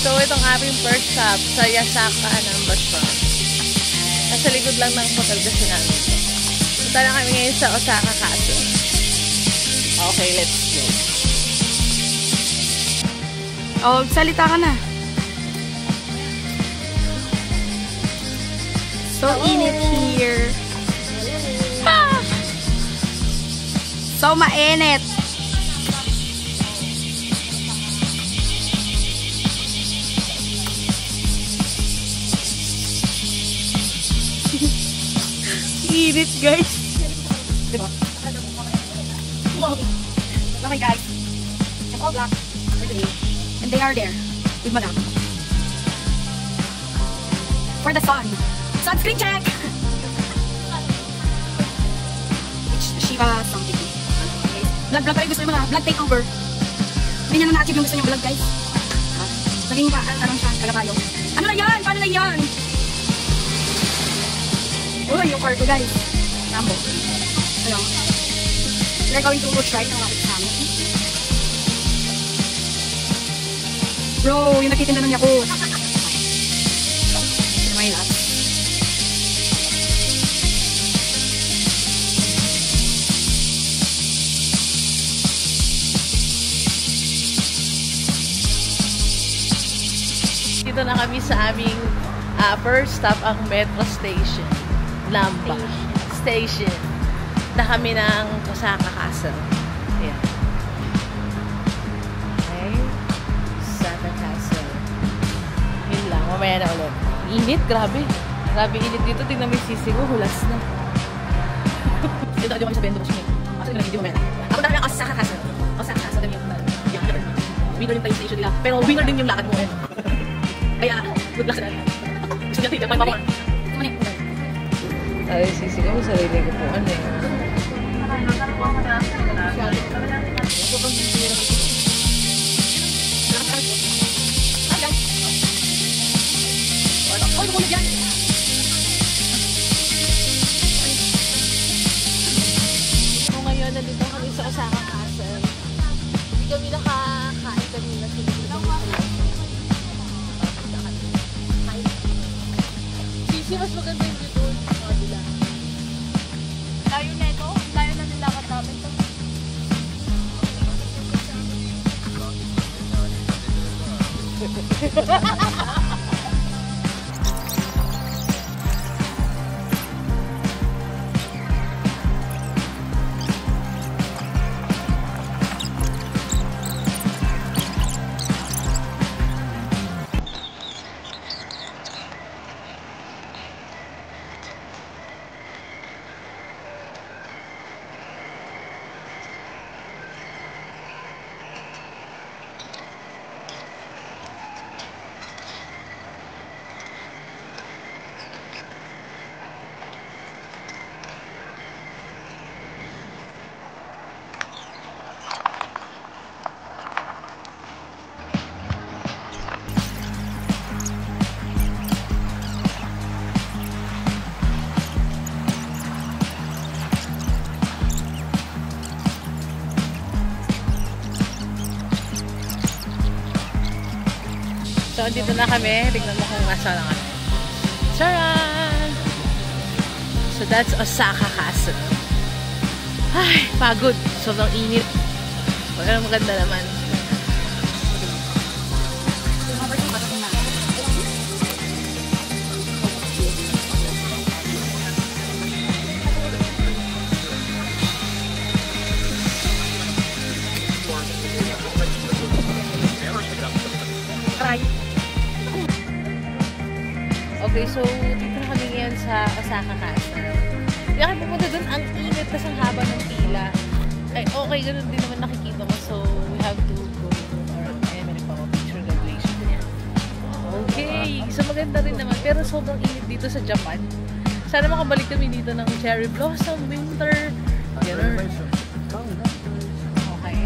So, itong aming first stop sa Yasaka Nambashan. Nasa likod lang ng hotel kasi namin. Punta na kami ngayon sa Osaka Castle. Okay, let's go. Oh, salita ka na. So init here. Ah! So mainit. Init, guys. Diba? Okay, guys. I'm all black for today. And they are there with Madam. For the sun. Sunscreen check! It's Shiva something. Okay. Vlog pa rin gusto nyo mga vlog takeover. Hindi nyo na na-achieve yung gusto nyo vlog, guys. Naging pa, tarong siya, kalabayo. Ano na yan? Paano na yan? Uy, yung car ko, guys. Rambo. Hello. We're going to try ng mga namin. Bro, yung nagtitinda ng Yakult. May lahat. Dito na kami sa aming first stop, ang metro station. Namba Station. Na kami ng Osaka Castle. Ayan. Okay. Osaka Castle. Yun lang. Mamaya na ulit. Init. Grabe. Grabe init dito. Tingnan mo yung sisi ko. Hulas na. Dito ako kami sa Bendo Machine. Ako tingnan hindi mamaya na. Ako na kami ang Osaka Castle. Osaka Castle kami yung winner yung time station nila. Pero winner din yung lakad mo. Kaya, good luck sa natin. Gusto niya tingnan. May mawar. Ay, sisi ko. Sarili ko po. Ano eh. Oy, bumulog yan! So ngayon, nandito kami sa Osaka Castle. Hindi kami nakakain kanina sa dito. Sisi, mas maganda yung dito. Layo na ito. Layo na nilakad namin ito. So, dito na kami. Tignan mo kung nasa lang kami. Charan! So, that's Osaka Castle. Ay, pagod. Sobrang init. Pero maganda naman. Okay, so dito na kami ngayon sa Osaka Castle. Hindi kami pupunta dun, ang init kasi ang haba ng pila. Ay, okay, ganun din naman nakikita mo. So, we have to go to our picture graduation. Okay, so maganda rin naman. Pero sobrang init dito sa Japan. Sana makabalik kami dito ng cherry blossom, winter. Ganun. Okay.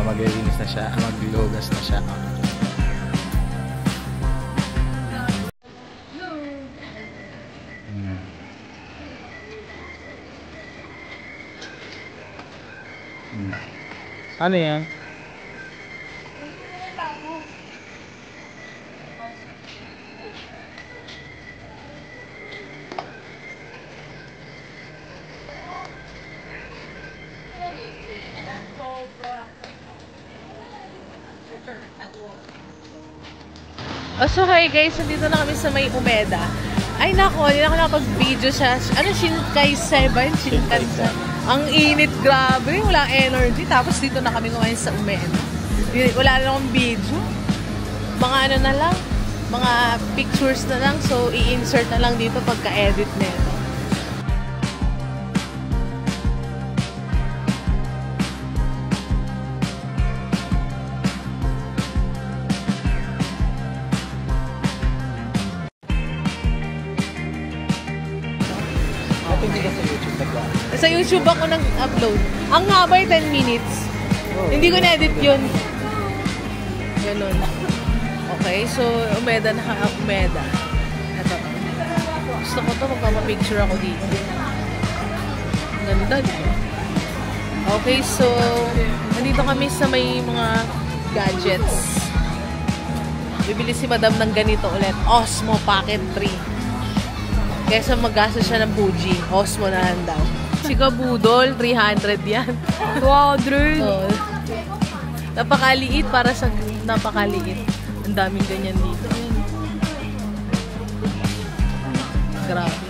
Maglilinis na siya, maglugas na siya. Ano yan? Oh, so hi guys, nandito na kami sa may Umeda. Ay nako, hindi na ako nakapag-video sa, ano, Shinkansen ba yun? Shinkansen. Ang init, grabe, wala energy. Tapos dito na kami kumain sa Umeda. Wala na akong video. Mga ano na lang, mga pictures na lang. So, i-insert na lang dito pagka-edit nito. Hindi ka sa YouTube nagla. Sa YouTube ako nag-upload. Ang haba ay 10 minutes. Hindi ko na-edit yun. Ganun. Okay, so Umeda na Umeda. Ito. Gusto ko to, magpapapicture ako dito. Ganda, di ba? Okay, so nandito kami sa may mga gadgets. Bibili si Madam ng ganito ulit. Osmo Pocket 3. Kesa maggastos siya ng Fuji. Osmo na lang daw. Si Kabudol, 300 yan. 200. Oh. Napakaliit para sa napakaliit. Ang daming ganyan dito. Grabe.